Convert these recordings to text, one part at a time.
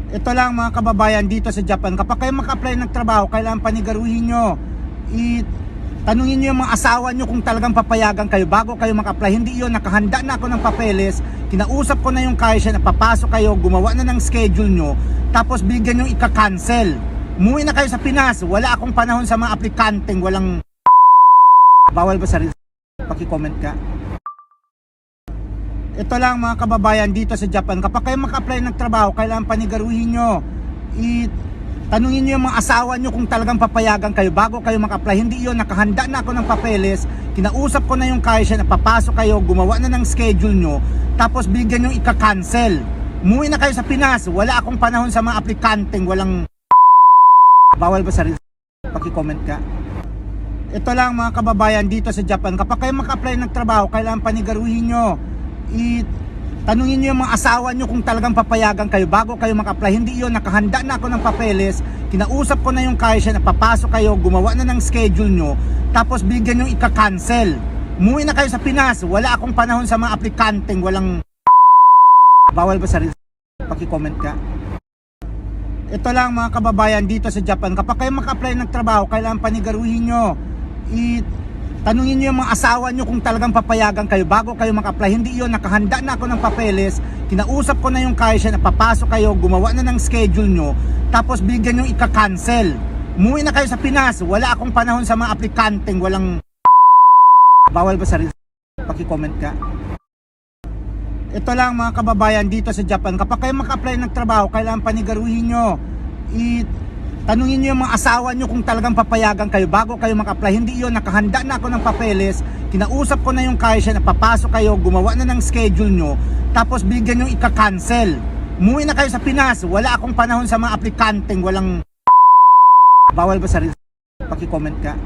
Ito lang mga kababayan dito sa Japan, kapag kayo maka-apply ng trabaho, kailangan paniguruhin nyo. Tanungin nyo yung mga asawa nyo kung talagang papayagan kayo bago kayo maka-apply. Hindi yun, nakahanda na ako ng papeles, kinausap ko na yung kaisya na papasok kayo, gumawa na ng schedule nyo, tapos bigyan nyo ika-cancel. Umuwi na kayo sa Pinas, wala akong panahon sa mga aplikanteng walang... Bawal ba sa paki-comment ka? Ito lang mga kababayan dito sa Japan, kapag kayo maka-apply ng trabaho, kailangan paniguruhin nyo. Tanungin nyo yung mga asawa nyo kung talagang papayagan kayo bago kayo maka-apply. Hindi yun, nakahanda na ako ng papeles, kinausap ko na yung kaisya na papasok kayo, gumawa na ng schedule nyo, tapos bigyan nyo ika-cancel. Umuwi na kayo sa Pinas, wala akong panahon sa mga aplikanteng walang... Bawal ba sa paki-comment ka? Ito lang mga kababayan dito sa Japan, kapag kayo maka-apply ng trabaho, kailangan paniguruhin nyo. Tanungin nyo yung mga asawa nyo kung talagang papayagan kayo bago kayo maka-apply. Hindi yun, nakahanda na ako ng papeles, kinausap ko na yung kaisya na papasok kayo, gumawa na ng schedule nyo, tapos bigyan nyo ika-cancel. Umuwi na kayo sa Pinas, wala akong panahon sa mga aplikanteng walang... Bawal ba sa paki-comment ka? Ito lang mga kababayan dito sa Japan, kapag kayo maka-apply ng trabaho, kailangan paniguruhin nyo. Tanungin nyo yung mga asawa nyo kung talagang papayagan kayo bago kayo maka-apply. Hindi yun, nakahanda na ako ng papeles, kinausap ko na yung kaisya na papasok kayo, gumawa na ng schedule nyo, tapos bigyan nyo ika-cancel. Umuwi na kayo sa Pinas, wala akong panahon sa mga aplikanteng walang... Bawal ba sa paki-comment ka? Ito lang mga kababayan dito sa Japan, kapag kayo maka-apply ng trabaho, kailangan paniguruhin nyo. Tanungin nyo yung mga asawa nyo kung talagang papayagan kayo bago kayo maka-apply. Hindi yun, nakahanda na ako ng papeles, kinausap ko na yung kaisya na papasok kayo, gumawa na ng schedule nyo, tapos bigyan nyo ika-cancel. Umuwi na kayo sa Pinas, wala akong panahon sa mga aplikanteng walang... Bawal ba sa paki-comment ka?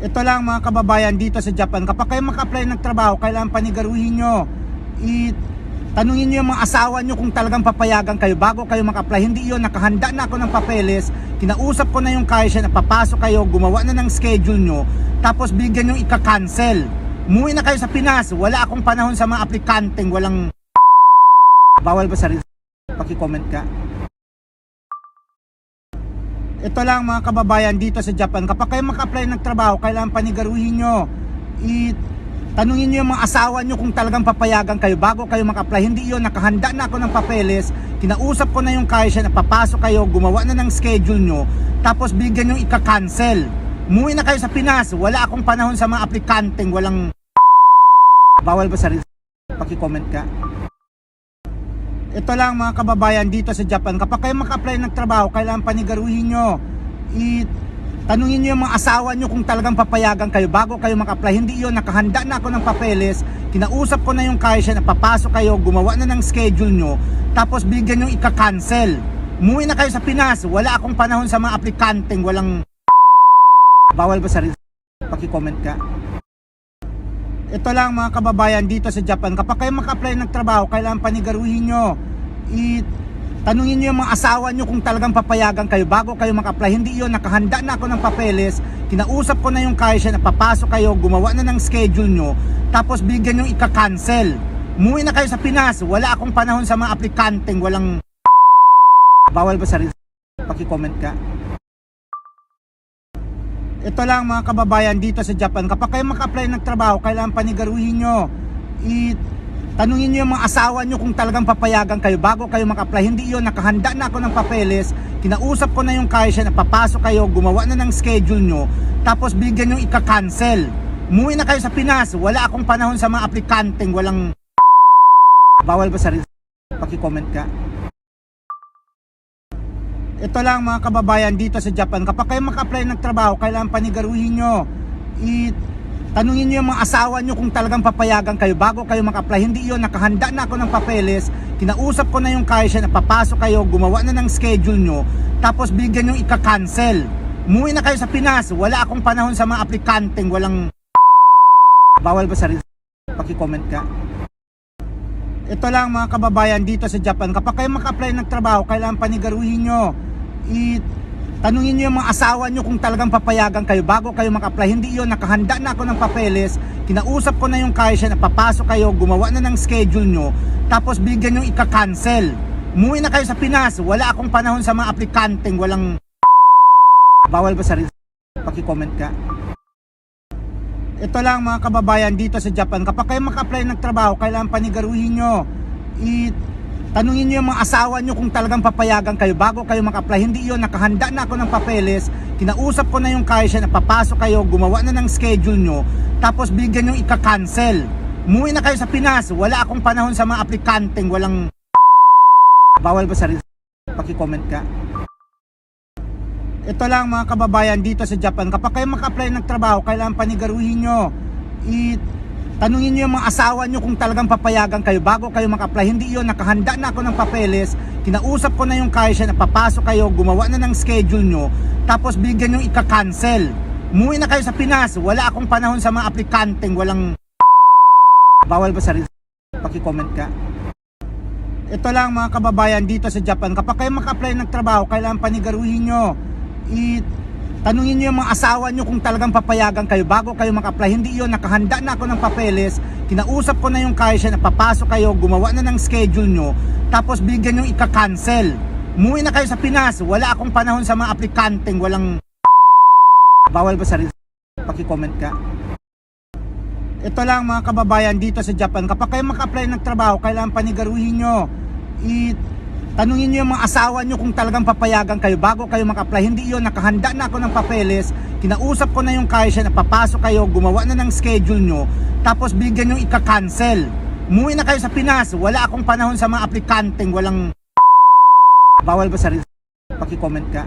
Ito lang mga kababayan dito sa Japan, kapag kayo maka-apply ng trabaho, kailangan paniguruhin nyo. Tanungin nyo yung mga asawa nyo kung talagang papayagan kayo bago kayo maka-apply. Hindi yun, nakahanda na ako ng papeles, kinausap ko na yung kaisya na papasok kayo, gumawa na ng schedule nyo, tapos bigyan nyo ika-cancel. Umuwi na kayo sa Pinas, wala akong panahon sa mga aplikanteng walang... Bawal ba sa paki-comment ka? Ito lang mga kababayan dito sa Japan, kapag kayo maka-apply ng trabaho, kailangan paniguruhin nyo. Tanungin nyo yung mga asawa nyo kung talagang papayagan kayo bago kayo maka-apply. Hindi yun, nakahanda na ako ng papeles, kinausap ko na yung kaisya na papasok kayo, gumawa na ng schedule nyo, tapos bigyan nyo ika-cancel. Umuwi na kayo sa Pinas, wala akong panahon sa mga aplikanteng walang... Bawal ba sa paki-comment ka? Ito lang mga kababayan dito sa Japan, kapag kayo maka-apply ng trabaho, kailangan paniguruhin nyo. Tanungin nyo yung mga asawa nyo kung talagang papayagan kayo bago kayo maka-apply. Hindi yun, nakahanda na ako ng papeles, kinausap ko na yung kaisya na papasok kayo, gumawa na ng schedule nyo, tapos bigyan nyo ika-cancel. Umuwi na kayo sa Pinas, wala akong panahon sa mga aplikanteng walang... Bawal ba sa paki-comment ka? Ito lang mga kababayan dito sa Japan, kapag kayo maka-apply ng trabaho, kailangan paniguruhin nyo. Tanungin nyo yung mga asawa nyo kung talagang papayagan kayo bago kayo maka-apply. Hindi yun, nakahanda na ako ng papeles, kinausap ko na yung kaisya na papasok kayo, gumawa na ng schedule nyo, tapos bigyan nyo ika-cancel. Umuwi na kayo sa Pinas, wala akong panahon sa mga aplikanteng walang... Bawal ba sa paki-comment ka? Ito lang mga kababayan dito sa Japan, kapag kayo maka-apply ng trabaho, kailangan paniguruhin nyo. Tanungin nyo yung mga asawa nyo kung talagang papayagan kayo bago kayo maka-apply. Hindi yun, nakahanda na ako ng papeles, kinausap ko na yung kaisya na papasok kayo, gumawa na ng schedule nyo, tapos bigyan nyo ika-cancel. Umuwi na kayo sa Pinas, wala akong panahon sa mga aplikanteng walang... Bawal ba sa paki-comment ka? Ito lang mga kababayan dito sa Japan, kapag kayo maka-apply ng trabaho, kailangan paniguruhin nyo. Tanungin nyo yung mga asawa nyo kung talagang papayagan kayo bago kayo maka-apply. Hindi yun, nakahanda na ako ng papeles, kinausap ko na yung kaisya na papasok kayo, gumawa na ng schedule nyo, tapos bigyan nyo ika-cancel. Umuwi na kayo sa Pinas, wala akong panahon sa mga aplikanteng walang... Bawal ba sa paki-comment ka? Ito lang mga kababayan dito sa Japan, kapag kayo maka-apply ng trabaho, kailangan paniguruhin nyo. Tanungin nyo yung mga asawa nyo kung talagang papayagan kayo bago kayo maka-apply. Hindi yun, nakahanda na ako ng papeles, kinausap ko na yung kaisya na papasok kayo, gumawa na ng schedule nyo, tapos bigyan nyo ika-cancel. Umuwi na kayo sa Pinas. Wala akong panahon sa mga aplikanteng walang... Bawal ba sa reels? Paki-comment ka. Ito lang mga kababayan dito sa Japan. Kapag kayo maka-apply ng trabaho, kailangan panigaruhin nyo. Tanungin nyo yung mga asawa nyo kung talagang papayagan kayo bago kayo maka-apply. Hindi yun, nakahanda na ako ng papeles. Kinausap ko na yung kaisya na papasok kayo, gumawa na ng schedule nyo. Tapos bigyan nyo ika-cancel. Umuwi na kayo sa Pinas. Wala akong panahon sa mga aplikanteng walang... Bawal ba sa reels? Paki-comment ka. Ito lang mga kababayan dito sa Japan. Kapag kayo maka-apply ng trabaho, kailangan panigaruhin nyo. Tanungin nyo yung mga asawa nyo kung talagang papayagan kayo bago kayo maka-apply. Hindi yun, nakahanda na ako ng papeles. Kinausap ko na yung kaisya na papasok kayo, gumawa na ng schedule nyo. Tapos bigyan nyo ika-cancel. Umuwi na kayo sa Pinas. Wala akong panahon sa mga aplikanteng walang... Bawal ba sa reels? Paki-comment ka. Ito lang mga kababayan dito sa Japan. Kapag kayo maka-apply ng trabaho, kailangan panigaruhin nyo. Tanungin nyo yung mga asawa nyo kung talagang papayagan kayo bago kayo maka-apply. Hindi yun, nakahanda na ako ng papeles. Kinausap ko na yung kaisya na papasok kayo, gumawa na ng schedule nyo. Tapos bigyan nyo ika-cancel. Umuwi na kayo sa Pinas. Wala akong panahon sa mga aplikanteng walang... Bawal ba sa reels? Paki-comment ka. Ito lang mga kababayan dito sa Japan. Kapag kayo maka-apply ng trabaho, kailangan panigaruhin nyo. Tanungin nyo yung mga asawa nyo kung talagang papayagan kayo bago kayo maka-apply. Hindi yun, nakahanda na ako ng papeles. Kinausap ko na yung kaisya na papasok kayo, gumawa na ng schedule nyo. Tapos bigyan nyo ika-cancel. Umuwi na kayo sa Pinas. Wala akong panahon sa mga aplikanteng walang... Bawal ba sa reels? Paki-comment ka.